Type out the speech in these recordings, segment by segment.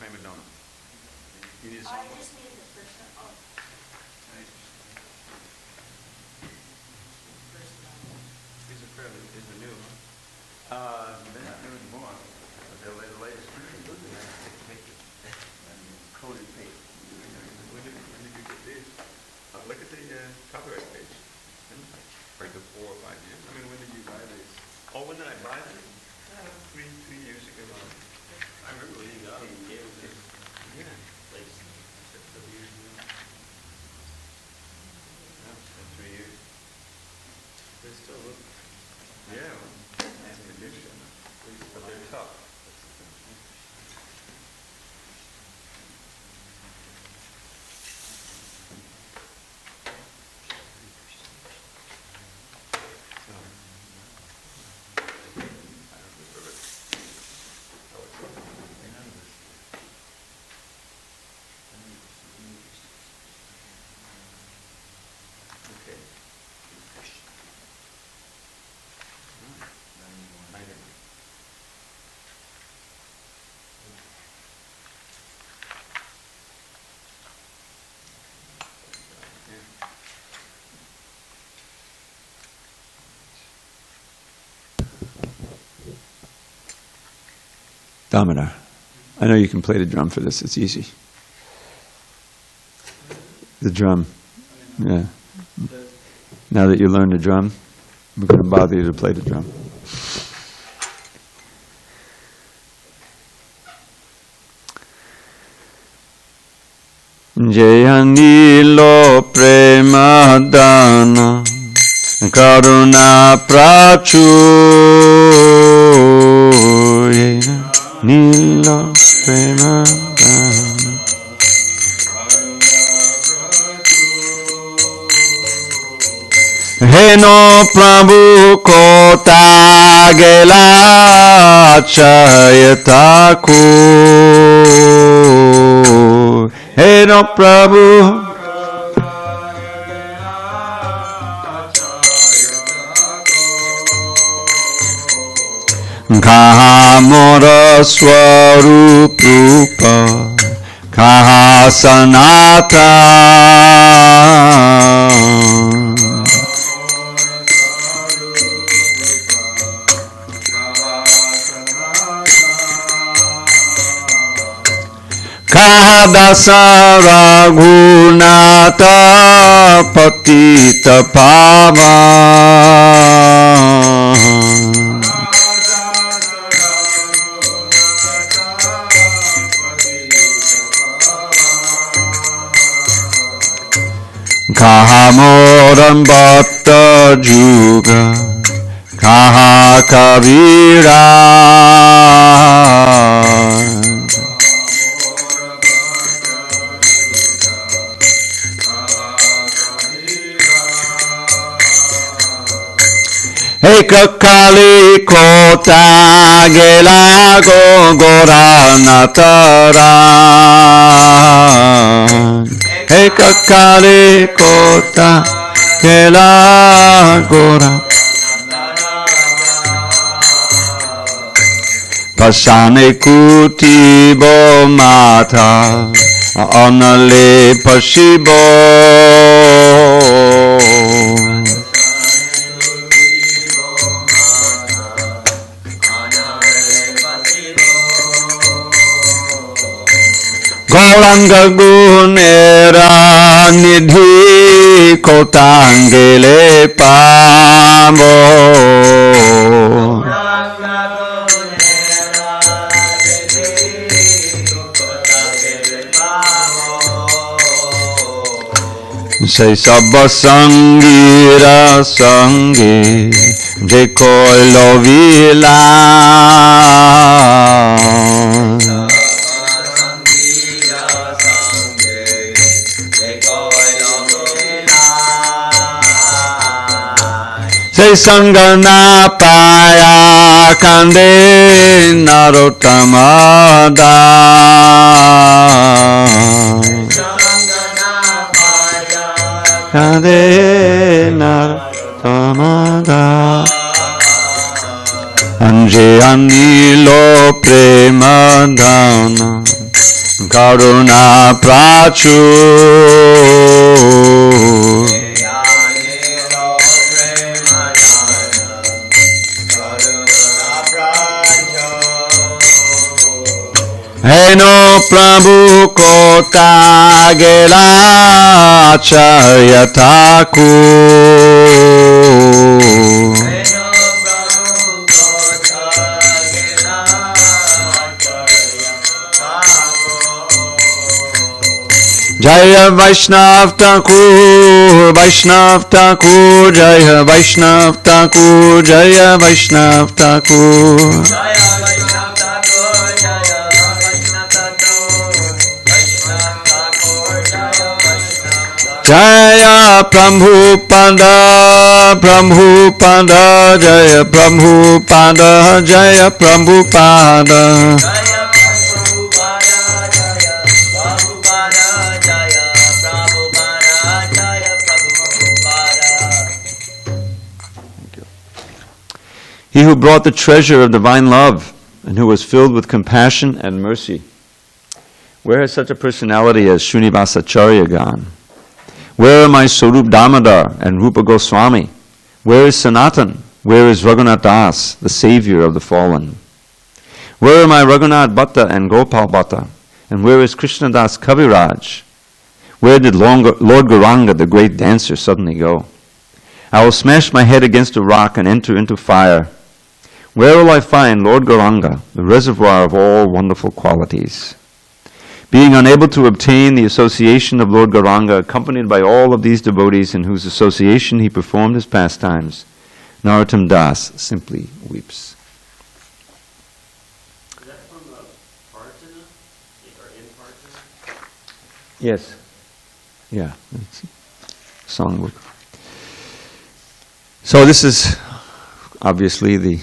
prima donna. You need a song? I just need the first one. These are fairly, these are new, huh? They're not new anymore. But they're the latest. Look at that. Take a picture. Coded paper. When did you get these? Look at the copyright page. Like the 4 or 5 years. I mean, when did you buy these? Oh, when did I buy them? 3 years ago. I remember when you got them. Yeah. Like 6 years ago. No, it's been 3 years. They still look. Yeah. Nice condition. But they're tough. Damodar, I know you can play the drum for this, it's easy. The drum, yeah. Now that you learned the drum, we're going to bother you to play the drum. Jayanilo premadana karuna prachurena Nilo premadana Heno Prabhu kota gela chayataku Heno Prabhu Kaha mora swarup rupa Kaha sanatan Kaha dasa raghunata patita pavan Kaha moran bhatta juga Kaha kavira Eka kali kota gela go goranataran Eka kali kota gela gora Pasane kuti bo mata Anale pashibo Gauranga gunera nidhi kotangele pamo Say sabba sangira sangi je koi lovila Say sangana paya kande narotamada Kande narotamada Anje anilo premadana karuna prachur. Heno Prabhu kota gela acharya thakur. Jaya Vaishnav Thakur, Vaishnav Thakur, Jaya Vaishnav Thakur, Jaya Vaishnav Thakur. Jaya Prabhupada, Prabhupada, Jaya Prabhupada, Jaya Prabhupada. He who brought the treasure of divine love and who was filled with compassion and mercy. Where has such a personality as Srinivasacharya gone? Where are my Sarup Damodar and Rupa Goswami? Where is Sanatan? Where is Raghunath Das, the savior of the fallen? Where are my Raghunath Bhatta and Gopal Bhatta? And where is Krishnadas Kaviraj? Where did Lord Gauranga, the great dancer, suddenly go? I will smash my head against a rock and enter into fire. Where will I find Lord Gauranga, the reservoir of all wonderful qualities? Being unable to obtain the association of Lord Gauranga, accompanied by all of these devotees in whose association he performed his pastimes, Narottam Das simply weeps. Is that from the Parthana, or in Parthana? Yes. Yeah, it's a songbook. So this is obviously the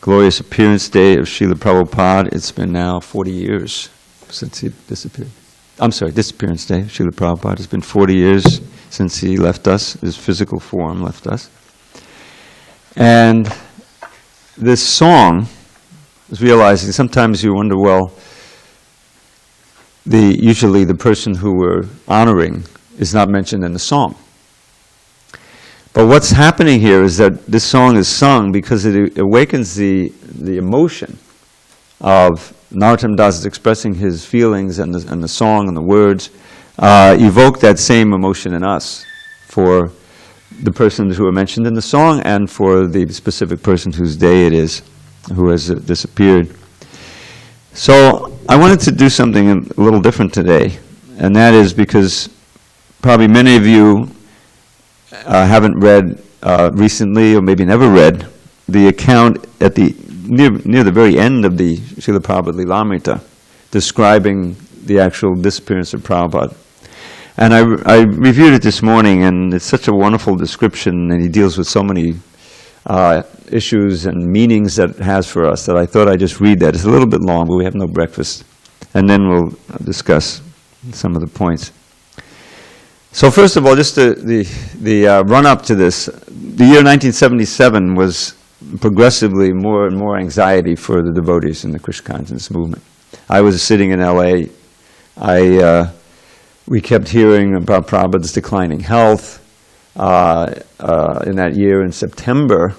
glorious appearance day of Srila Prabhupada. It's been now 40 years since he disappeared. I'm sorry, disappearance day of Srila Prabhupada. It's been 40 years since he left us, his physical form left us. And this song is realizing, sometimes you wonder, well, usually the person who we're honoring is not mentioned in the song. But what's happening here is that this song is sung because it awakens the emotion of Narottam Das expressing his feelings, and the song and the words evoke that same emotion in us for the persons who are mentioned in the song and for the specific person whose day it is, who has disappeared. So I wanted to do something a little different today, and that is because probably many of you haven't read recently, or maybe never read, the account at the near the very end of the Srila Prabhupada Lilamrita, describing the actual disappearance of Prabhupada. And I reviewed it this morning, and it's such a wonderful description, and he deals with so many issues and meanings that it has for us that I thought I'd just read that. It's a little bit long, but we have no breakfast. And then we'll discuss some of the points. So first of all, just the run-up to this. The year 1977 was progressively more and more anxiety for the devotees in the Krishna consciousness movement. I was sitting in L.A. We kept hearing about Prabhupada's declining health. In that year, in September,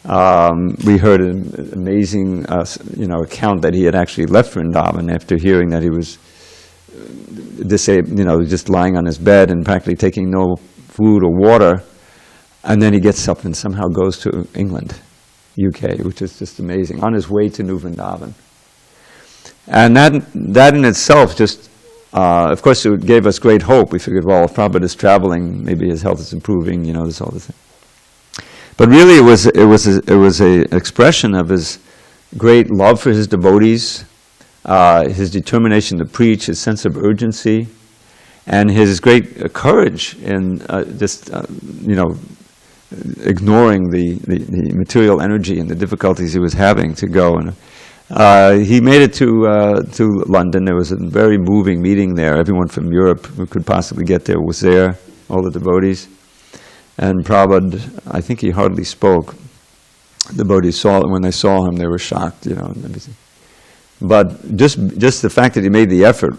we heard an amazing account that he had actually left Vrindavan after hearing that he was just lying on his bed and practically taking no food or water, and then he gets up and somehow goes to England, UK, which is just amazing, on his way to New Vrindavan. And that in itself just, of course, it gave us great hope. We figured, well, if Prabhupada is traveling, maybe his health is improving, this all this thing. But really, it was a expression of his great love for his devotees, his determination to preach, his sense of urgency, and his great courage in ignoring the material energy and the difficulties he was having to go. And he made it to London. There was a very moving meeting there. Everyone from Europe who could possibly get there was there, all the devotees. And Prabhupada, I think he hardly spoke. The devotees saw it. When they saw him, they were shocked, and everything. But just the fact that he made the effort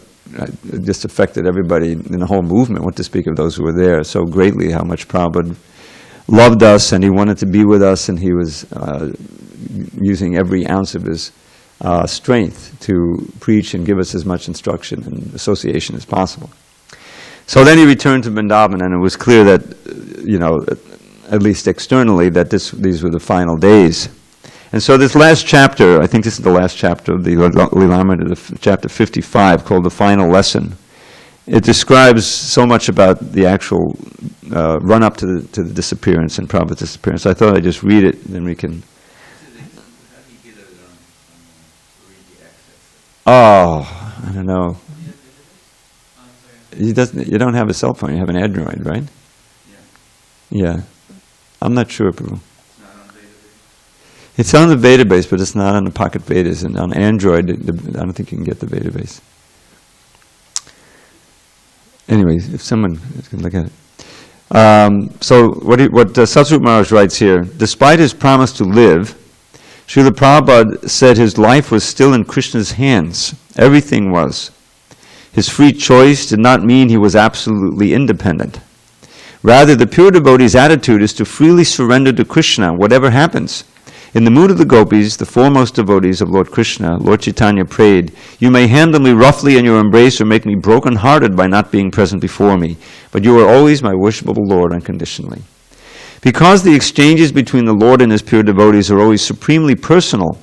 just affected everybody in the whole movement, what to speak of those who were there, so greatly how much Prabhupada loved us and he wanted to be with us, and he was using every ounce of his strength to preach and give us as much instruction and association as possible. So then he returned to Vrindavan, and it was clear that, at least externally, that these were the final days. And so this last chapter, I think this is the last chapter of the Lilamrita, chapter 55, called The Final Lesson. It describes so much about the actual run-up to the disappearance and Prabhupada's disappearance. I thought I'd just read it, then we can... Oh, I don't know. You don't have a cell phone, you have an Android, right? Yeah. I'm not sure, Prabhu. It's on the database, but it's not on the Pocket Vedas. And on Android, I don't think you can get the database. Anyway, if someone can look at it. So what Satsrup Maharaj writes here, despite his promise to live, Srila Prabhupada said his life was still in Krishna's hands. Everything was. His free choice did not mean he was absolutely independent. Rather, the pure devotee's attitude is to freely surrender to Krishna, whatever happens. In the mood of the gopis, the foremost devotees of Lord Krishna, Lord Chaitanya prayed, "You may handle me roughly in your embrace or make me broken-hearted by not being present before me, but you are always my worshipable Lord unconditionally." Because the exchanges between the Lord and his pure devotees are always supremely personal,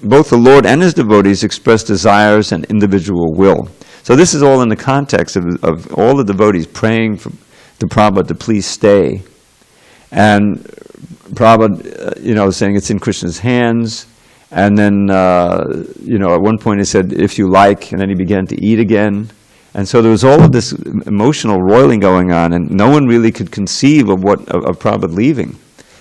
both the Lord and his devotees express desires and individual will. So this is all in the context of all the devotees praying to Prabhupada to please stay. And Prabhupada, saying it's in Krishna's hands. And then, at one point he said, "If you like," and then he began to eat again. And so there was all of this emotional roiling going on, and no one really could conceive of Prabhupada leaving.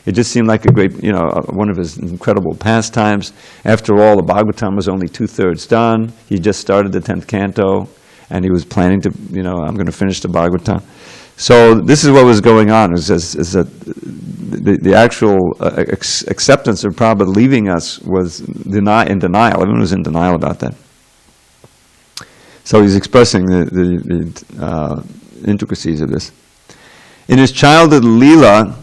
It just seemed like a great, one of his incredible pastimes. After all, the Bhagavatam was only 2/3 done. He just started the 10th canto, and he was planning to, I'm going to finish the Bhagavatam. So this is what was going on, is that the actual acceptance of Prabhupada leaving us was in denial. Everyone was in denial about that. So he's expressing the intricacies of this. In his childhood Leela,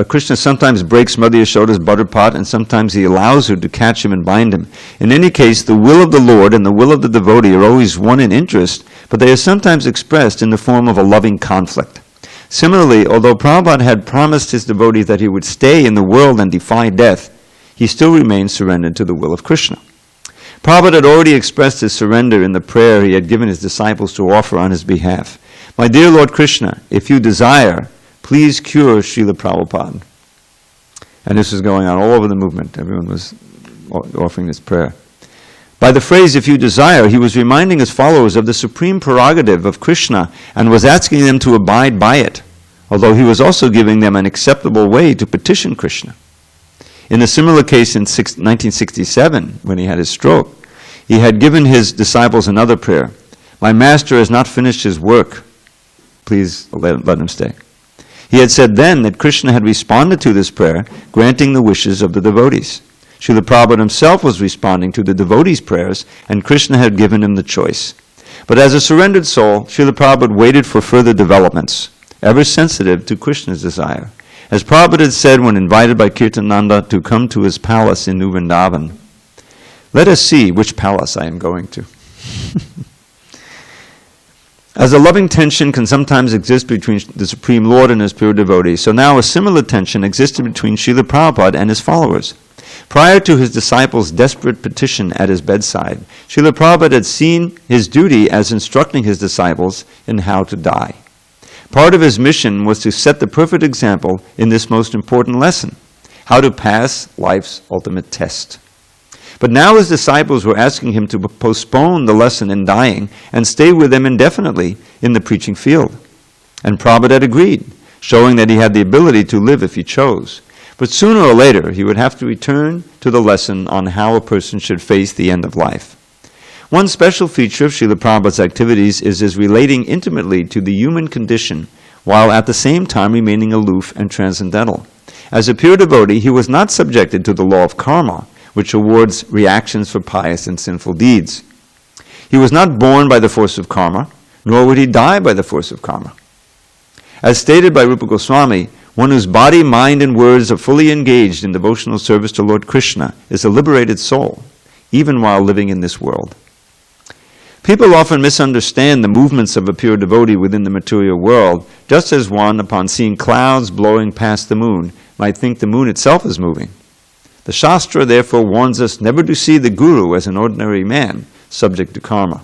Krishna sometimes breaks Mother Yashoda's butter pot, and sometimes he allows her to catch him and bind him. In any case, the will of the Lord and the will of the devotee are always one in interest, but they are sometimes expressed in the form of a loving conflict. Similarly, although Prabhupada had promised his devotee that he would stay in the world and defy death, he still remained surrendered to the will of Krishna. Prabhupada had already expressed his surrender in the prayer he had given his disciples to offer on his behalf. "My dear Lord Krishna, if you desire, please cure Srila Prabhupada." And this was going on all over the movement. Everyone was offering this prayer. By the phrase, "if you desire," he was reminding his followers of the supreme prerogative of Krishna and was asking them to abide by it, although he was also giving them an acceptable way to petition Krishna. In a similar case in 1967, when he had his stroke, he had given his disciples another prayer. "My master has not finished his work. Please let him stay." He had said then that Krishna had responded to this prayer, granting the wishes of the devotees. Srila Prabhupada himself was responding to the devotees' prayers, and Krishna had given him the choice. But as a surrendered soul, Srila Prabhupada waited for further developments, ever sensitive to Krishna's desire. As Prabhupada had said when invited by Kirtananda to come to his palace in New Vrindavan, "Let us see which palace I am going to." As a loving tension can sometimes exist between the Supreme Lord and his pure devotees, so now a similar tension existed between Srila Prabhupada and his followers. Prior to his disciples' desperate petition at his bedside, Srila Prabhupada had seen his duty as instructing his disciples in how to die. Part of his mission was to set the perfect example in this most important lesson, how to pass life's ultimate test. But now his disciples were asking him to postpone the lesson in dying and stay with them indefinitely in the preaching field. And Prabhupada had agreed, showing that he had the ability to live if he chose. But sooner or later, he would have to return to the lesson on how a person should face the end of life. One special feature of Srila Prabhupada's activities is his relating intimately to the human condition, while at the same time remaining aloof and transcendental. As a pure devotee, he was not subjected to the law of karma, which awards reactions for pious and sinful deeds. He was not born by the force of karma, nor would he die by the force of karma. As stated by Rupa Goswami, one whose body, mind, and words are fully engaged in devotional service to Lord Krishna is a liberated soul, even while living in this world. People often misunderstand the movements of a pure devotee within the material world, just as one, upon seeing clouds blowing past the moon, might think the moon itself is moving. The Shastra therefore warns us never to see the Guru as an ordinary man, subject to karma.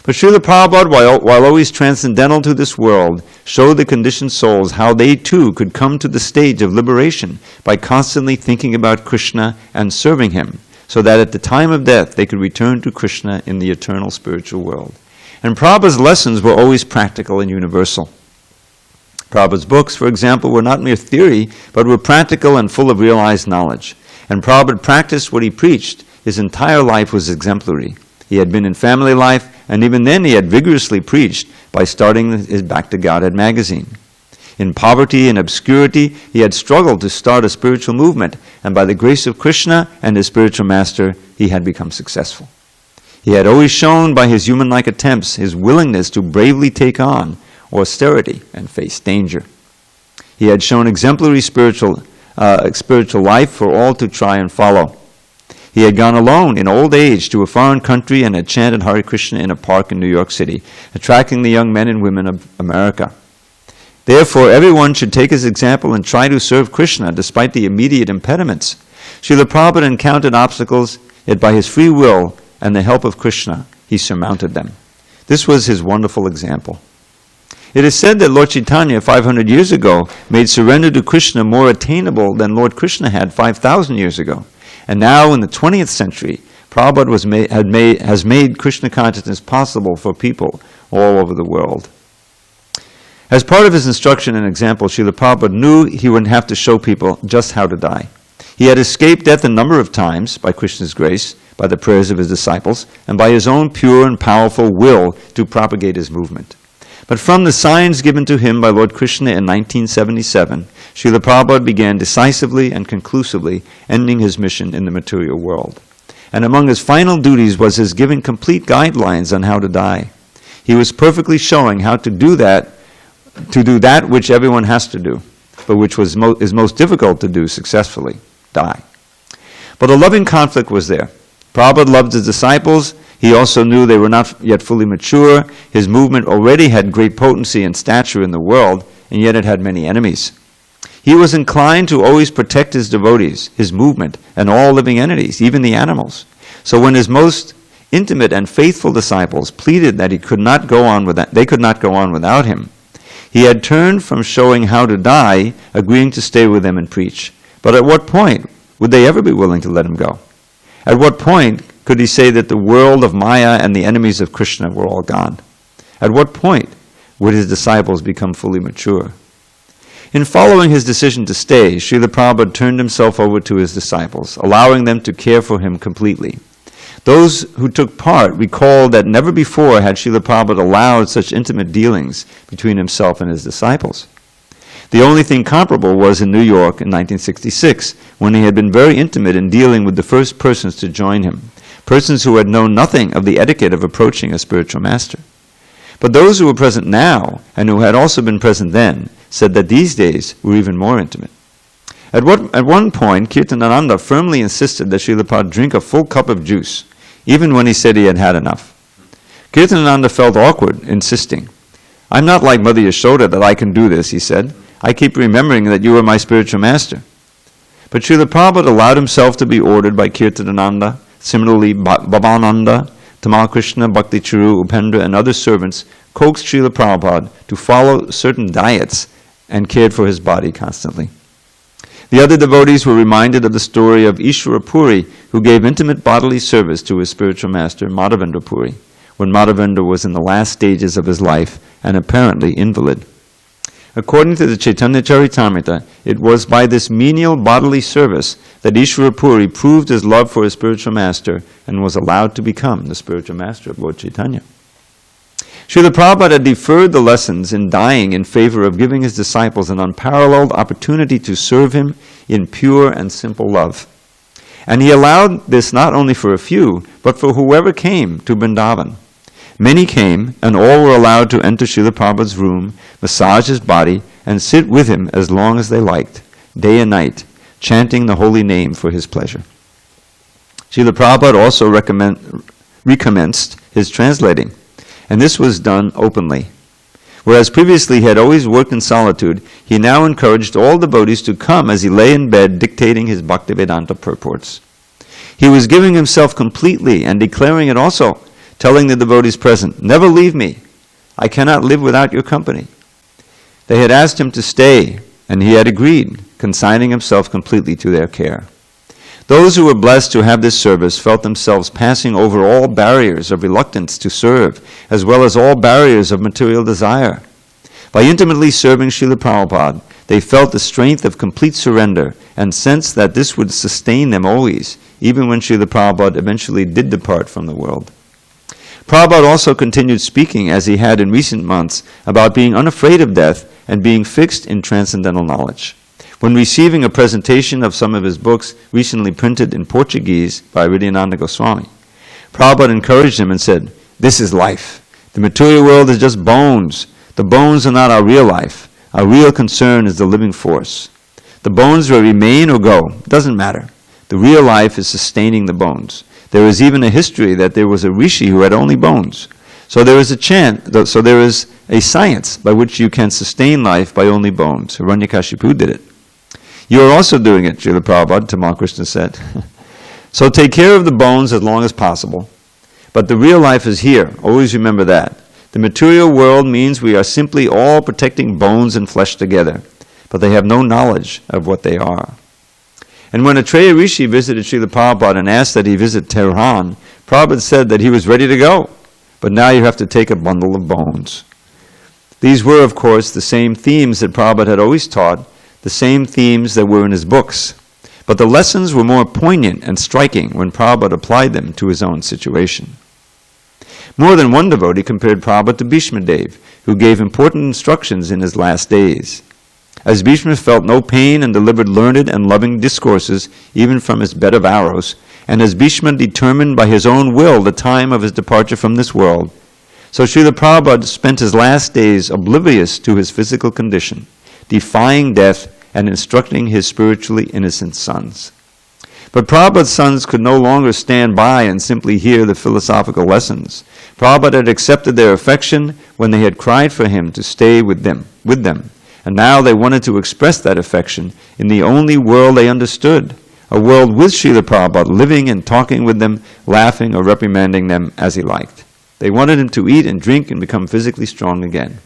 But Srila Prabhupada, while always transcendental to this world, showed the conditioned souls how they too could come to the stage of liberation by constantly thinking about Krishna and serving him, so that at the time of death they could return to Krishna in the eternal spiritual world. And Prabhupada's lessons were always practical and universal. Prabhupada's books, for example, were not mere theory, but were practical and full of realized knowledge. And Prabhupada practiced what he preached. His entire life was exemplary. He had been in family life, and even then he had vigorously preached by starting his Back to Godhead magazine. In poverty and obscurity, he had struggled to start a spiritual movement, and by the grace of Krishna and his spiritual master, he had become successful. He had always shown by his human-like attempts his willingness to bravely take on austerity and face danger. He had shown exemplary spiritual life for all to try and follow. He had gone alone in old age to a foreign country and had chanted Hare Krishna in a park in New York City, attracting the young men and women of America. Therefore, everyone should take his example and try to serve Krishna despite the immediate impediments. Srila Prabhupada encountered obstacles, yet by his free will and the help of Krishna, he surmounted them. This was his wonderful example. It is said that Lord Chaitanya 500 years ago made surrender to Krishna more attainable than Lord Krishna had 5,000 years ago. And now in the 20th century, Prabhupada has made Krishna consciousness possible for people all over the world. As part of his instruction and example, Srila Prabhupada knew he wouldn't have to show people just how to die. He had escaped death a number of times by Krishna's grace, by the prayers of his disciples, and by his own pure and powerful will to propagate his movement. But from the signs given to him by Lord Krishna in 1977, Srila Prabhupada began decisively and conclusively ending his mission in the material world. And among his final duties was his giving complete guidelines on how to die. He was perfectly showing how to do that which everyone has to do, but which is most difficult to do successfully, die. But a loving conflict was there. Prabhupada loved his disciples. He also knew they were not yet fully mature. His movement already had great potency and stature in the world, and yet it had many enemies. He was inclined to always protect his devotees, his movement, and all living entities, even the animals. So when his most intimate and faithful disciples pleaded that they could not go on without him, he had turned from showing how to die, agreeing to stay with them and preach. But at what point would they ever be willing to let him go? At what point could he say that the world of Maya and the enemies of Krishna were all gone? At what point would his disciples become fully mature? In following his decision to stay, Srila Prabhupada turned himself over to his disciples, allowing them to care for him completely. Those who took part recalled that never before had Srila Prabhupada allowed such intimate dealings between himself and his disciples. The only thing comparable was in New York in 1966, when he had been very intimate in dealing with the first persons to join him, persons who had known nothing of the etiquette of approaching a spiritual master. But those who were present now, and who had also been present then, said that these days were even more intimate. At one point, Kirtanananda firmly insisted that Srila Prabhupada drink a full cup of juice, even when he said he had had enough. Kirtanananda felt awkward, insisting. "I'm not like Mother Yashoda that I can do this," he said. "I keep remembering that you are my spiritual master." But Srila Prabhupada allowed himself to be ordered by Kirtanananda. Similarly, Bhavananda, Tamal Krishna, Bhakti Charu, Upendra, and other servants coaxed Srila Prabhupada to follow certain diets and cared for his body constantly. The other devotees were reminded of the story of Ishvara Puri, who gave intimate bodily service to his spiritual master, Madhavendra Puri, when Madhavendra was in the last stages of his life and apparently invalid. According to the Chaitanya Charitamrita, it was by this menial bodily service that Ishvara Puri proved his love for his spiritual master and was allowed to become the spiritual master of Lord Chaitanya. Srila Prabhupada had deferred the lessons in dying in favor of giving his disciples an unparalleled opportunity to serve him in pure and simple love. And he allowed this not only for a few, but for whoever came to Vrindavan. Many came, and all were allowed to enter Srila Prabhupada's room, massage his body, and sit with him as long as they liked, day and night, chanting the holy name for his pleasure. Srila Prabhupada also recommenced his translating, and this was done openly. Whereas previously he had always worked in solitude, he now encouraged all devotees to come as he lay in bed dictating his Bhaktivedanta purports. He was giving himself completely and declaring it also, telling the devotees present, "Never leave me. I cannot live without your company." They had asked him to stay, and he had agreed, consigning himself completely to their care. Those who were blessed to have this service felt themselves passing over all barriers of reluctance to serve, as well as all barriers of material desire. By intimately serving Srila Prabhupada, they felt the strength of complete surrender and sensed that this would sustain them always, even when Srila Prabhupada eventually did depart from the world. Prabhupada also continued speaking, as he had in recent months, about being unafraid of death and being fixed in transcendental knowledge. When receiving a presentation of some of his books recently printed in Portuguese by Ridhyananda Goswami, Prabhupada encouraged him and said, "This is life. The material world is just bones. The bones are not our real life. Our real concern is the living force. The bones will remain or go. It doesn't matter. The real life is sustaining the bones. There is even a history that there was a rishi who had only bones. So there is a science by which you can sustain life by only bones. Hiranyakashipu did it. You are also doing it," Srila Prabhupada, Tamal Krishna said. "So take care of the bones as long as possible. But the real life is here. Always remember that. The material world means we are simply all protecting bones and flesh together, but they have no knowledge of what they are." And when Atreya Rishi visited Srila Prabhupada and asked that he visit Tehran, Prabhupada said that he was ready to go, but now you have to take a bundle of bones. These were, of course, the same themes that Prabhupada had always taught, the same themes that were in his books. But the lessons were more poignant and striking when Prabhupada applied them to his own situation. More than one devotee compared Prabhupada to Bhishma Dev, who gave important instructions in his last days. As Bhishma felt no pain and delivered learned and loving discourses even from his bed of arrows, and as Bhishma determined by his own will the time of his departure from this world, so Srila Prabhupada spent his last days oblivious to his physical condition, defying death and instructing his spiritually innocent sons. But Prabhupada's sons could no longer stand by and simply hear the philosophical lessons. Prabhupada had accepted their affection when they had cried for him to stay with them, and now they wanted to express that affection in the only world they understood, a world with Srila Prabhupada living and talking with them, laughing or reprimanding them as he liked. They wanted him to eat and drink and become physically strong again.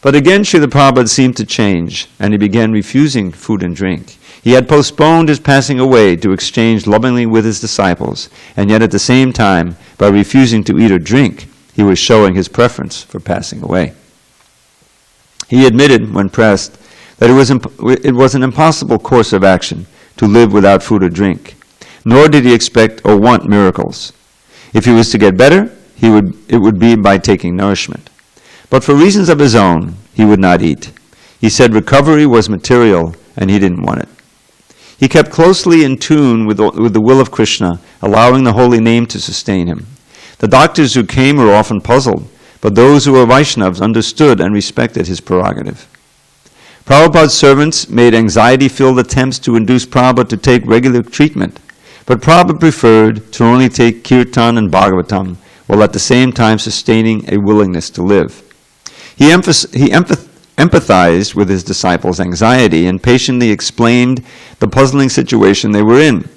But again Srila Prabhupada seemed to change, and he began refusing food and drink. He had postponed his passing away to exchange lovingly with his disciples, and yet at the same time, by refusing to eat or drink, he was showing his preference for passing away. He admitted, when pressed, that it was an impossible course of action to live without food or drink, nor did he expect or want miracles. If he was to get better, it would be by taking nourishment. But for reasons of his own, he would not eat. He said recovery was material, and he didn't want it. He kept closely in tune with the will of Krishna, allowing the holy name to sustain him. The doctors who came were often puzzled, but those who were Vaishnavas understood and respected his prerogative. Prabhupada's servants made anxiety-filled attempts to induce Prabhupada to take regular treatment, but Prabhupada preferred to only take kirtan and Bhagavatam, while at the same time sustaining a willingness to live. He empathized with his disciples' anxiety and patiently explained the puzzling situation they were in.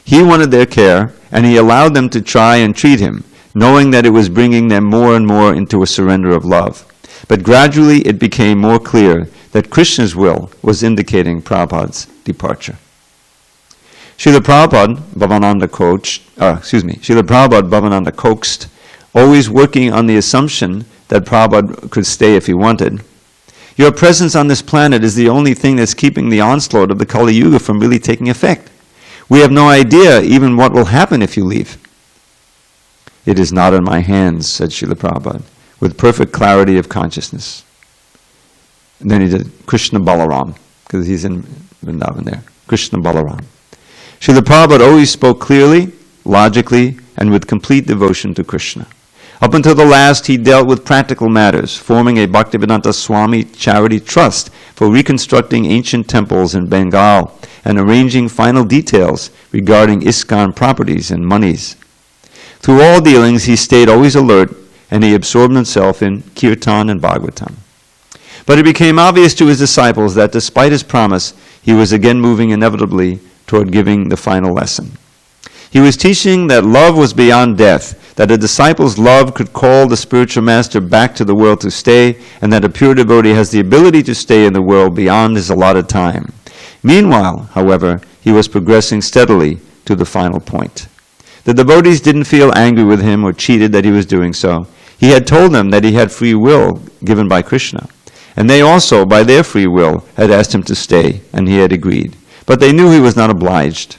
He wanted their care, and he allowed them to try and treat him, knowing that it was bringing them more and more into a surrender of love. But gradually it became more clear that Krishna's will was indicating Prabhupada's departure. Srila Prabhupada Bhavananda coaxed, always working on the assumption that Prabhupada could stay if he wanted. Your presence on this planet is the only thing that's keeping the onslaught of the Kali Yuga from really taking effect. We have no idea even what will happen if you leave. It is not in my hands, said Srila Prabhupada, with perfect clarity of consciousness. And then he did Krishna Balaram, because he's in Vrindavan there. Krishna Balaram. Srila Prabhupada always spoke clearly, logically, and with complete devotion to Krishna. Up until the last, he dealt with practical matters, forming a Bhaktivedanta Swami charity trust for reconstructing ancient temples in Bengal and arranging final details regarding ISKCON properties and monies. Through all dealings, he stayed always alert, and he absorbed himself in Kirtan and Bhagavatam. But it became obvious to his disciples that despite his promise, he was again moving inevitably toward giving the final lesson. He was teaching that love was beyond death, that a disciple's love could call the spiritual master back to the world to stay, and that a pure devotee has the ability to stay in the world beyond his allotted time. Meanwhile, however, he was progressing steadily to the final point. The devotees didn't feel angry with him or cheated that he was doing so. He had told them that he had free will given by Krishna, and they also, by their free will, had asked him to stay, and he had agreed. But they knew he was not obliged.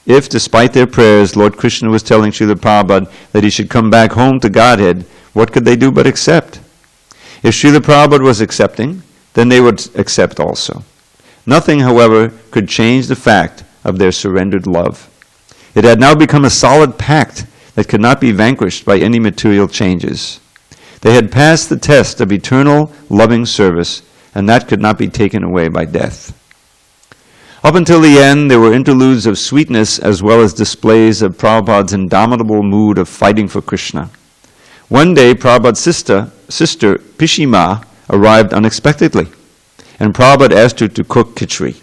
If, despite their prayers, Lord Krishna was telling Srila Prabhupada that he should come back home to Godhead, what could they do but accept? If Srila Prabhupada was accepting, then they would accept also. Nothing, however, could change the fact of their surrendered love. It had now become a solid pact that could not be vanquished by any material changes. They had passed the test of eternal, loving service, and that could not be taken away by death. Up until the end, there were interludes of sweetness as well as displays of Prabhupada's indomitable mood of fighting for Krishna. One day, Prabhupada's sister Pishima arrived unexpectedly, and Prabhupada asked her to cook khichdi.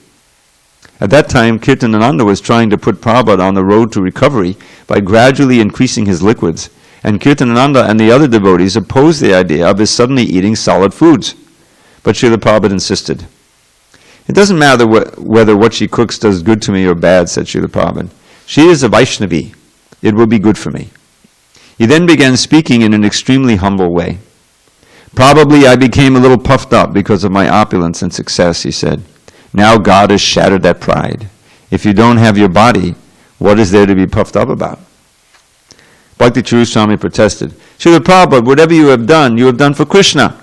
At that time, Kirtanananda was trying to put Prabhupada on the road to recovery by gradually increasing his liquids, and Kirtanananda and the other devotees opposed the idea of his suddenly eating solid foods. But Srila Prabhupada insisted. It doesn't matter whether what she cooks does good to me or bad, said Srila Prabhupada. She is a Vaishnavi. It will be good for me. He then began speaking in an extremely humble way. Probably I became a little puffed up because of my opulence and success, he said. Now God has shattered that pride. If you don't have your body, what is there to be puffed up about? Bhakti Charu Swami protested. Srila Prabhupada, whatever you have done for Krishna.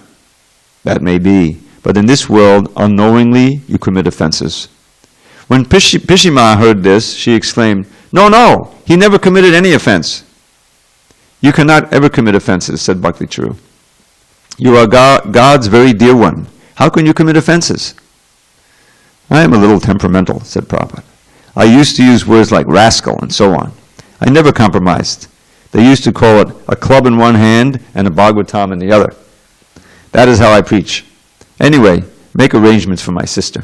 That may be. But in this world, unknowingly, you commit offenses. When Pishima heard this, she exclaimed, No, he never committed any offense. You cannot ever commit offenses, said Bhakti Charu. You are God's very dear one. How can you commit offenses? I am a little temperamental, said Prabhupada. I used to use words like rascal and so on. I never compromised. They used to call it a club in one hand and a Bhagavatam in the other. That is how I preach. Anyway, make arrangements for my sister.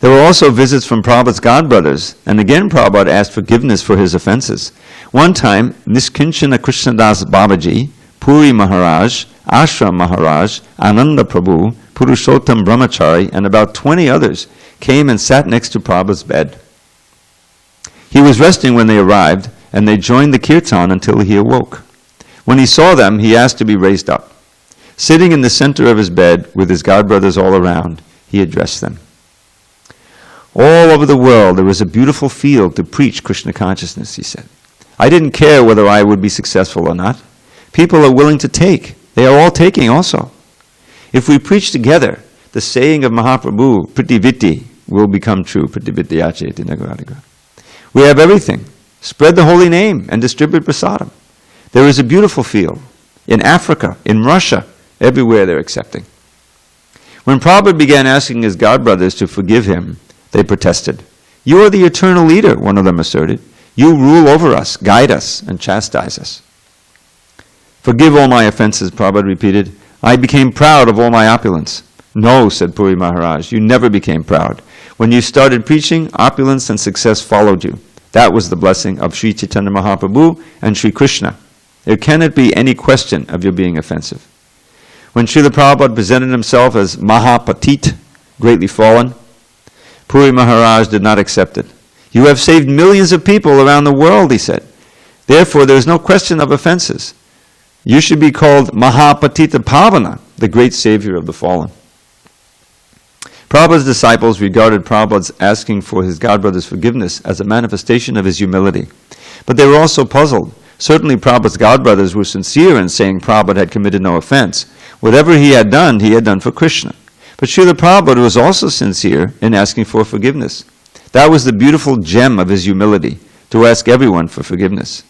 There were also visits from Prabhupada's godbrothers, and again Prabhupada asked forgiveness for his offenses. One time, Niskinchana Krishnadas Babaji, Puri Maharaj, Ashram Maharaj, Ananda Prabhu, Purushottam Brahmachari, and about 20 others came and sat next to Prabhupada's bed. He was resting when they arrived, and they joined the kirtan until he awoke. When he saw them, he asked to be raised up. Sitting in the center of his bed, with his godbrothers all around, he addressed them. All over the world there is a beautiful field to preach Krishna consciousness, he said. I didn't care whether I would be successful or not. People are willing to take. They are all taking also. If we preach together, the saying of Mahaprabhu, Prativiti, will become true. Prativityache nagaraga. We have everything. Spread the holy name and distribute prasadam. There is a beautiful field. In Africa, in Russia, everywhere they're accepting. When Prabhupada began asking his godbrothers to forgive him, they protested. You are the eternal leader, one of them asserted. You rule over us, guide us, and chastise us. Forgive all my offenses, Prabhupada repeated. I became proud of all my opulence. No, said Puri Maharaj, you never became proud. When you started preaching, opulence and success followed you. That was the blessing of Sri Chaitanya Mahaprabhu and Sri Krishna. There cannot be any question of your being offensive. When Srila Prabhupada presented himself as Mahapatit, greatly fallen, Puri Maharaj did not accept it. You have saved millions of people around the world, he said. Therefore, there is no question of offenses. You should be called Mahapatita Pavana, the great savior of the fallen. Prabhupada's disciples regarded Prabhupada's asking for his godbrother's forgiveness as a manifestation of his humility. But they were also puzzled. Certainly Prabhupada's godbrothers were sincere in saying Prabhupada had committed no offense. Whatever he had done for Krishna. But Srila Prabhupada was also sincere in asking for forgiveness. That was the beautiful gem of his humility, to ask everyone for forgiveness.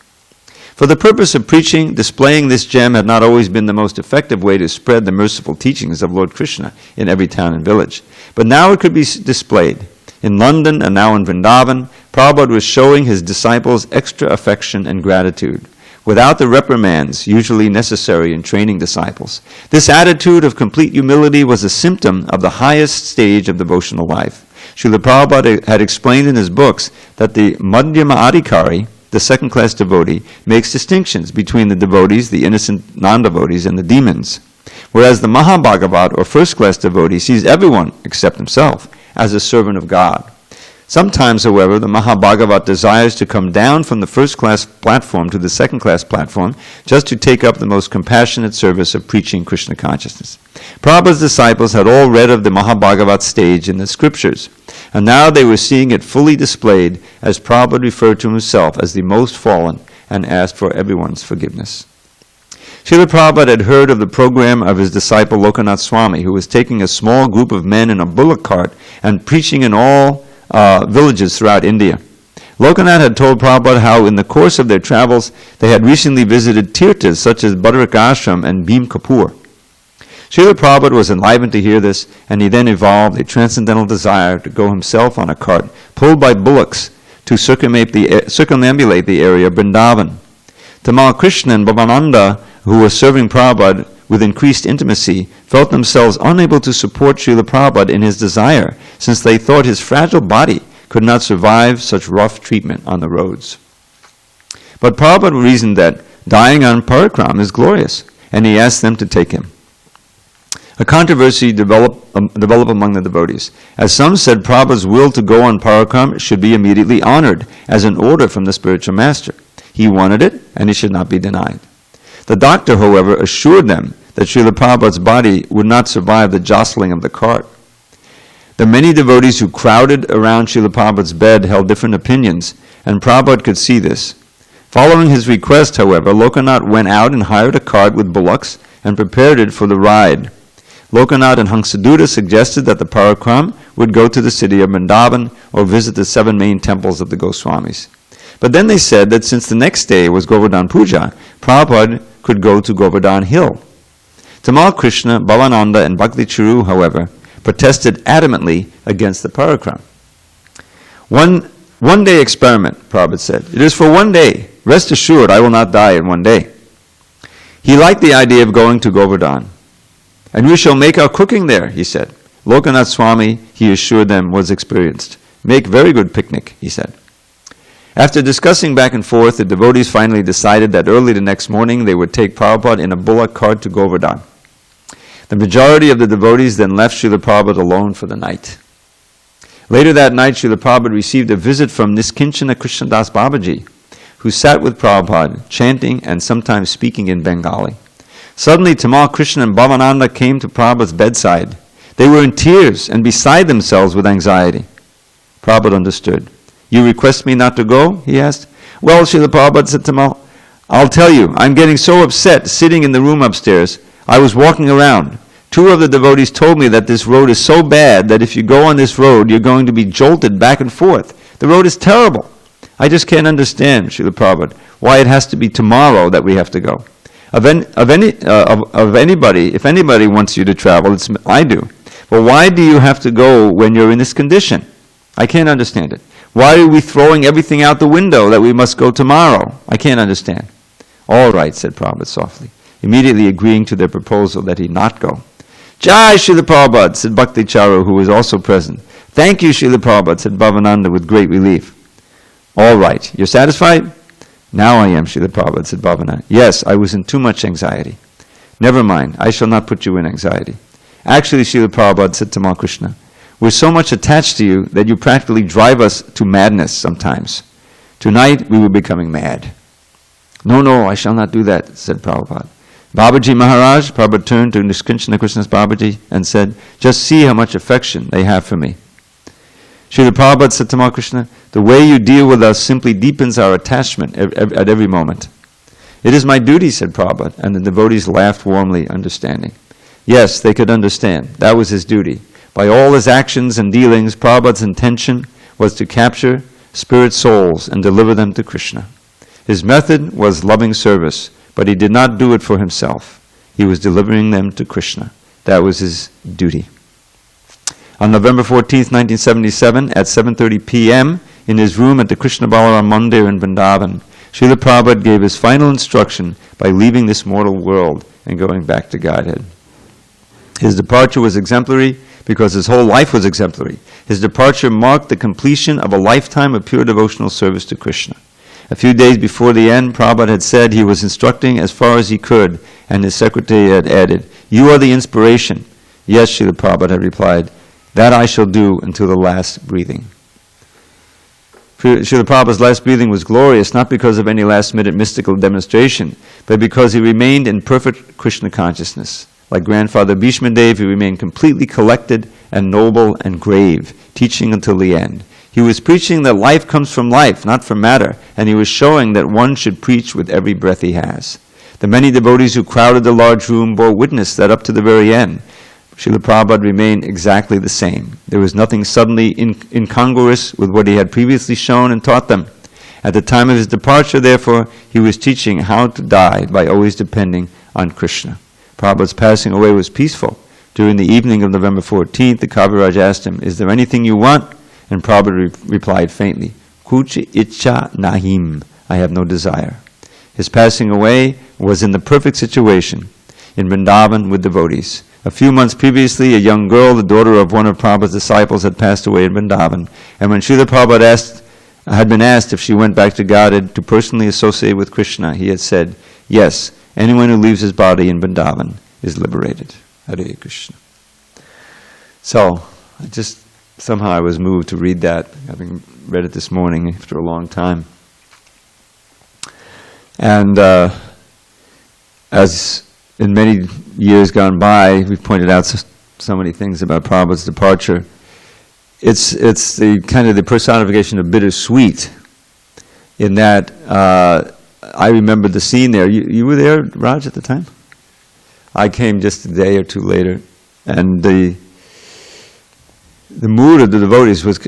For the purpose of preaching, displaying this gem had not always been the most effective way to spread the merciful teachings of Lord Krishna in every town and village. But now it could be displayed. In London and now in Vrindavan, Prabhupada was showing his disciples extra affection and gratitude, without the reprimands usually necessary in training disciples. This attitude of complete humility was a symptom of the highest stage of devotional life. Srila Prabhupada had explained in his books that the Madhyama Adhikari, the second-class devotee, makes distinctions between the devotees, the innocent non-devotees, and the demons, whereas the Mahabhagavat, or first-class devotee, sees everyone, except himself, as a servant of God. Sometimes, however, the Mahabhagavat desires to come down from the first-class platform to the second-class platform just to take up the most compassionate service of preaching Krishna consciousness. Prabhupada's disciples had all read of the Mahabhagavat stage in the scriptures, and now they were seeing it fully displayed as Prabhupada referred to himself as the most fallen and asked for everyone's forgiveness. Srila Prabhupada had heard of the program of his disciple Lokanath Swami, who was taking a small group of men in a bullock cart and preaching in all villages throughout India. Lokanath had told Prabhupada how in the course of their travels they had recently visited tirthas such as Badarak Ashram and Bhim Kapur. Srila Prabhupada was enlivened to hear this, and he then evolved a transcendental desire to go himself on a cart, pulled by bullocks, to circumambulate the area of Vrindavan. Tamal Krishna and Bhavananda, who were serving Prabhupada with increased intimacy, felt themselves unable to support Srila Prabhupada in his desire, since they thought his fragile body could not survive such rough treatment on the roads. But Prabhupada reasoned that dying on parakram is glorious, and he asked them to take him. A controversy developed among the devotees, as some said Prabhupada's will to go on parakram should be immediately honored as an order from the spiritual master. He wanted it, and it should not be denied. The doctor, however, assured them that Srila Prabhupada's body would not survive the jostling of the cart. The many devotees who crowded around Srila Prabhupada's bed held different opinions, and Prabhupada could see this. Following his request, however, Lokanath went out and hired a cart with bullocks and prepared it for the ride. Lokanath and Hansadutta suggested that the parakram would go to the city of Vrindavan or visit the 7 main temples of the Goswamis. But then they said that since the next day was Govardhan Puja, Prabhupada could go to Govardhan Hill. Tamal Krishna, Bhavananda, and Bhakti Charu, however, protested adamantly against the parakram. One day experiment, Prabhupada said. It is for 1 day. Rest assured, I will not die in 1 day. He liked the idea of going to Govardhan. And we shall make our cooking there, he said. Lokanath Swami, he assured them, was experienced. Make very good picnic, he said. After discussing back and forth, the devotees finally decided that early the next morning they would take Prabhupada in a bullock cart to Govardhan. The majority of the devotees then left Srila Prabhupada alone for the night. Later that night, Srila Prabhupada received a visit from Niskinchana Krishnadas Babaji, who sat with Prabhupada, chanting and sometimes speaking in Bengali. Suddenly, Tamal Krishna and Bhavananda came to Prabhupada's bedside. They were in tears and beside themselves with anxiety. Prabhupada understood. You request me not to go? He asked. Well, Srila Prabhupada said to Tamal, I'll tell you, I'm getting so upset sitting in the room upstairs. I was walking around. 2 of the devotees told me that this road is so bad that if you go on this road, you're going to be jolted back and forth. The road is terrible. I just can't understand, Srila Prabhupada, why it has to be tomorrow that we have to go. If anybody wants you to travel, I do. But why do you have to go when you're in this condition? I can't understand it. Why are we throwing everything out the window that we must go tomorrow? I can't understand. All right, said Prabhupada softly, immediately agreeing to their proposal that he not go. Jai Srila Prabhupada, said Bhakti Charu, who was also present. Thank you, Srila Prabhupada, said Bhavananda with great relief. All right, you're satisfied? Now I am, Srila Prabhupada, said Bhavananda. Yes, I was in too much anxiety. Never mind, I shall not put you in anxiety. Actually, Srila Prabhupada, said Tamal Krishna, we're so much attached to you that you practically drive us to madness sometimes. Tonight we were becoming mad. No, I shall not do that, said Prabhupada. Babaji Maharaj, Prabhupada turned to Niskinchana Krishnadas Babaji and said, just see how much affection they have for me. Srila Prabhupada said to Tamal Krishna, the way you deal with us simply deepens our attachment at every moment. It is my duty, said Prabhupada, and the devotees laughed warmly, understanding. Yes, they could understand. That was his duty. By all his actions and dealings, Prabhupada's intention was to capture spirit souls and deliver them to Krishna. His method was loving service, but he did not do it for himself. He was delivering them to Krishna. That was his duty. On November 14th, 1977, at 7:30 p.m., in his room at the Krishna Balaram Mandir in Vrindavan, Srila Prabhupada gave his final instruction by leaving this mortal world and going back to Godhead. His departure was exemplary because his whole life was exemplary. His departure marked the completion of a lifetime of pure devotional service to Krishna. A few days before the end, Prabhupada had said he was instructing as far as he could, and his secretary had added, "You are the inspiration." "Yes," Srila Prabhupada had replied, "that I shall do until the last breathing." Srila Prabhupada's last breathing was glorious, not because of any last-minute mystical demonstration, but because he remained in perfect Krishna consciousness. Like grandfather Bhishma Dev, he remained completely collected and noble and grave, teaching until the end. He was preaching that life comes from life, not from matter, and he was showing that one should preach with every breath he has. The many devotees who crowded the large room bore witness that up to the very end, Srila Prabhupada remained exactly the same. There was nothing suddenly incongruous with what he had previously shown and taught them. At the time of his departure, therefore, he was teaching how to die by always depending on Krishna. Prabhupada's passing away was peaceful. During the evening of November 14th, the Kaviraj asked him, "Is there anything you want?" And Prabhupada replied faintly, "Kuch icha nahim, I have no desire." His passing away was in the perfect situation, in Vrindavan with devotees. A few months previously, a young girl, the daughter of one of Prabhupada's disciples, had passed away in Vrindavan. And when Srila Prabhupada had been asked if she went back to Godhead to personally associate with Krishna, he had said, "Yes, anyone who leaves his body in Vrindavan is liberated." Hare Krishna. So, somehow I was moved to read that, having read it this morning after a long time. And as in many years gone by, we've pointed out so many things about Prabhupada's departure. It's the kind of the personification of bittersweet, in that I remember the scene there. You were there, Raj, at the time? I came just a day or two later, and the mood of the devotees was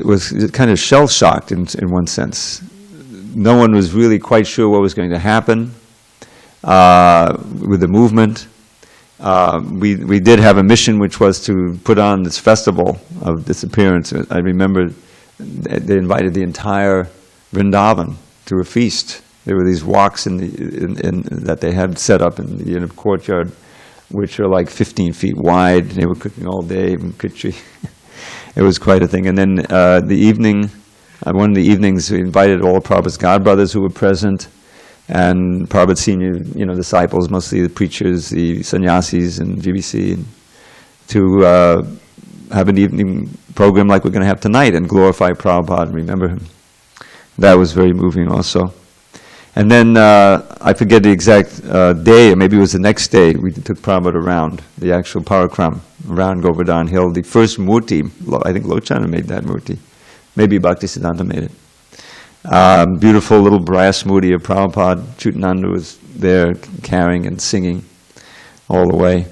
kind of shell-shocked in one sense. No one was really quite sure what was going to happen with the movement. We did have a mission, which was to put on this festival of disappearance. I remember they invited the entire Vrindavan to a feast. There were these walks that they had set up in the courtyard, which are like 15 feet wide. They were cooking all day in khichdi. It was quite a thing. And then one of the evenings, we invited all of Prabhupada's godbrothers who were present, and Prabhupada's senior, disciples, mostly the preachers, the sannyasis and GBC, to have an evening program like we're going to have tonight and glorify Prabhupada and remember him. That was very moving also. And then, I forget the exact day, or maybe it was the next day, we took Prabhupada around, the actual parakram, around Govardhan Hill. The first murti, I think Lochana made that murti. Maybe Bhaktisiddhanta made it. Beautiful little brass murti of Prabhupada. Chutananda was there carrying and singing all the way.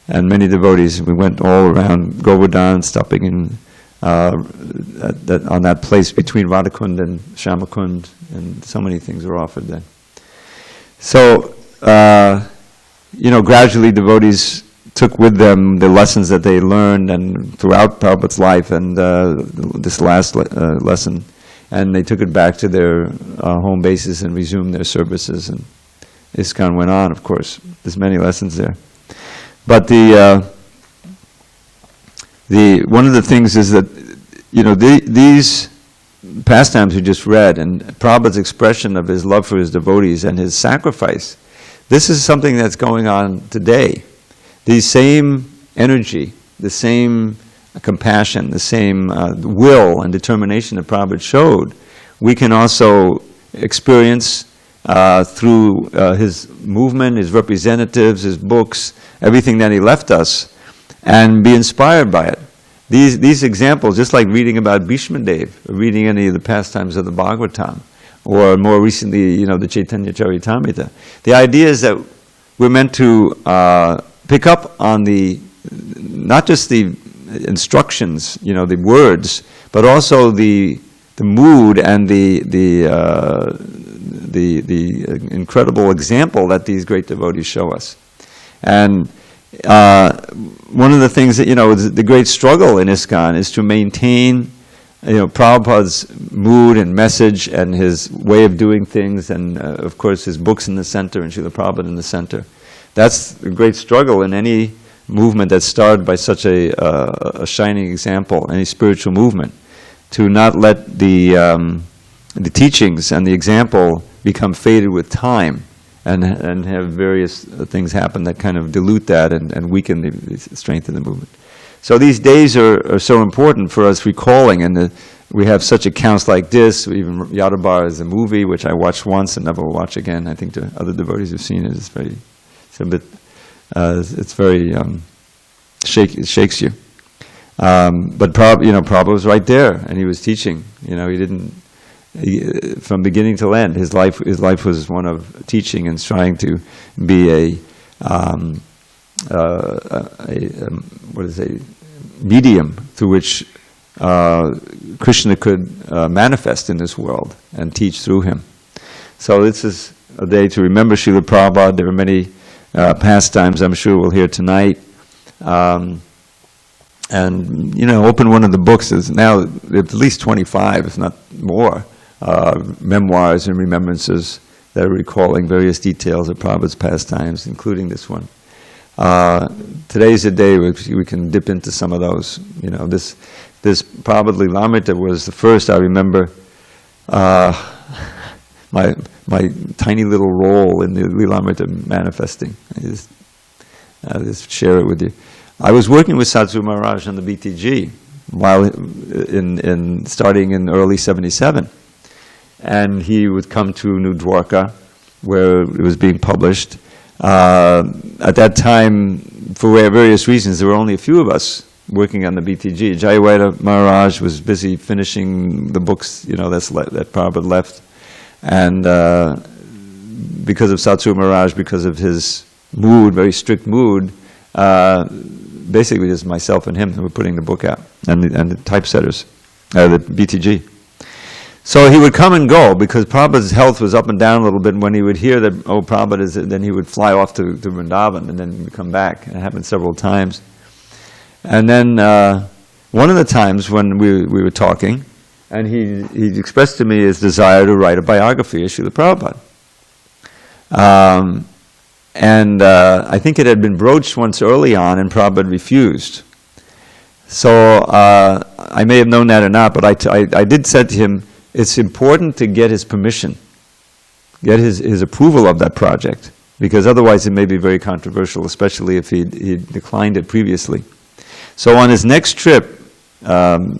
And many devotees, we went all around Govardhan, stopping in on that place between Radhakund and Shamakund, and so many things were offered then. So, gradually devotees took with them the lessons that they learned and throughout Prabhupada's life, and this last lesson, and they took it back to their home bases and resumed their services. And ISKCON went on, of course. There's many lessons there. But one of the things is that, these pastimes we just read, and Prabhupada's expression of his love for his devotees and his sacrifice, this is something that's going on today. The same energy, the same compassion, the same will and determination that Prabhupada showed, we can also experience through his movement, his representatives, his books, everything that he left us, and be inspired by it. These examples, just like reading about Bhishma Dev, or reading any of the pastimes of the Bhagavatam, or more recently, the Chaitanya Charitamrita. The idea is that we're meant to pick up on not just the instructions, the words, but also the mood and the incredible example that these great devotees show us. And one of the things that, the great struggle in ISKCON is to maintain, Prabhupada's mood and message and his way of doing things, and of course his books in the center and Srila Prabhupada in the center. That's the great struggle in any movement that's started by such a shining example, any spiritual movement, to not let the teachings and the example become faded with time, and have various things happen that kind of dilute that and weaken the strength of the movement. So these days are so important for us recalling, and we have such accounts like this. Even Yadabar is a movie which I watched once and never will watch again. I think the other devotees who've seen it, it's very it shakes you. But Prabhu was right there, and he was teaching. From beginning to end, his life was one of teaching and trying to be a medium through which Krishna could manifest in this world and teach through him. So this is a day to remember Srila Prabhupada. There are many pastimes I'm sure we'll hear tonight. And open one of the books. Is now at least 25, if not more, memoirs and remembrances that are recalling various details of Prabhupada's pastimes, including this one. Today's a day we can dip into some of those. This Prabhupada Lilamrita was the first I remember. My tiny little role in the Lilamrita manifesting. I'll just share it with you. I was working with Sadhguru Maharaj on the BTG while starting in early '77, and he would come to New Dwarka, where it was being published. At that time, for various reasons, there were only a few of us working on the BTG. Jayawada Maharaj was busy finishing the books, that Prabhupada left, and because of Sadhguru Maharaj, because of his mood, very strict mood. Basically just myself and him who were putting the book out, and the typesetters, the BTG. So he would come and go, because Prabhupada's health was up and down a little bit, and when he would hear that, Prabhupada is, then he would fly off to Vrindavan, and then he would come back. It happened several times. And then one of the times when we were talking, and he expressed to me his desire to write a biography of Srila Prabhupada. And I think it had been broached once early on, and Prabhupada refused. So I may have known that or not, but I did say to him, it's important to get his permission, get his approval of that project, because otherwise it may be very controversial, especially if he declined it previously. So on his next trip, in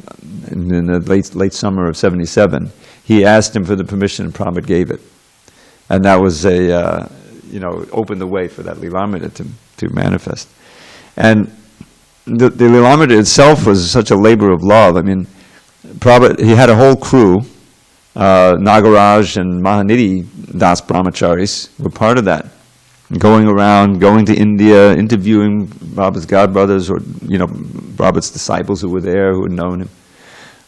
the late summer of '77, he asked him for the permission, and Prabhupada gave it. And that was opened the way for that Lilamrita to manifest. And the Lilamrita itself was such a labor of love. I mean, Prabhupada, he had a whole crew. Nagaraj and Mahanidhi Das Brahmacharis were part of that. Going around, going to India, interviewing Prabhupada's godbrothers, or Prabhupada's disciples who were there, who had known him.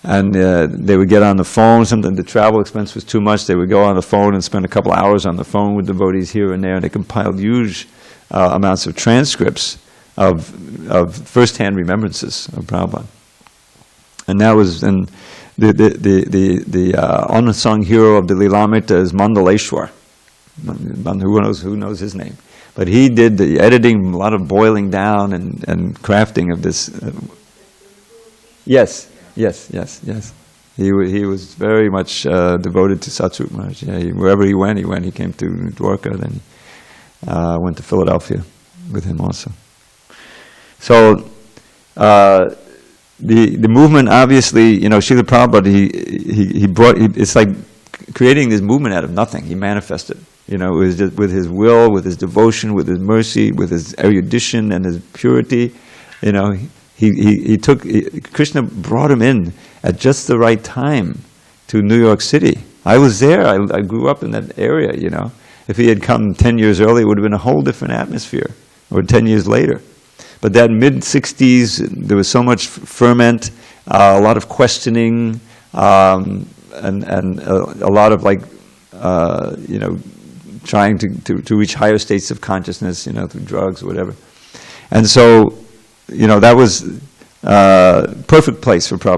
And they would get on the phone. Sometimes the travel expense was too much. They would go on the phone and spend a couple hours on the phone with devotees here and there. And they compiled huge amounts of transcripts of first-hand remembrances of Prabhupada. And that was, and the unsung hero of the Lilamrita is Mandaleshwar. Who knows his name? But he did the editing, a lot of boiling down and crafting of this. Yes. He was very much devoted to Sadhguru Maharaj. Yeah, wherever he went. He came to Dwarka, then went to Philadelphia with him also. So the movement, obviously, Srila Prabhupada, he brought. It's like creating this movement out of nothing. He manifested. It was just with his will, with his devotion, with his mercy, with his erudition and his purity. Krishna brought him in at just the right time to New York City. I was there. I grew up in that area. If he had come 10 years earlier, it would have been a whole different atmosphere. Or 10 years later. But that mid-'60s, there was so much ferment, a lot of questioning. and a lot of like, you know, trying to reach higher states of consciousness, you know, through drugs or whatever. And so, you know, that was perfect place for Prabhupada.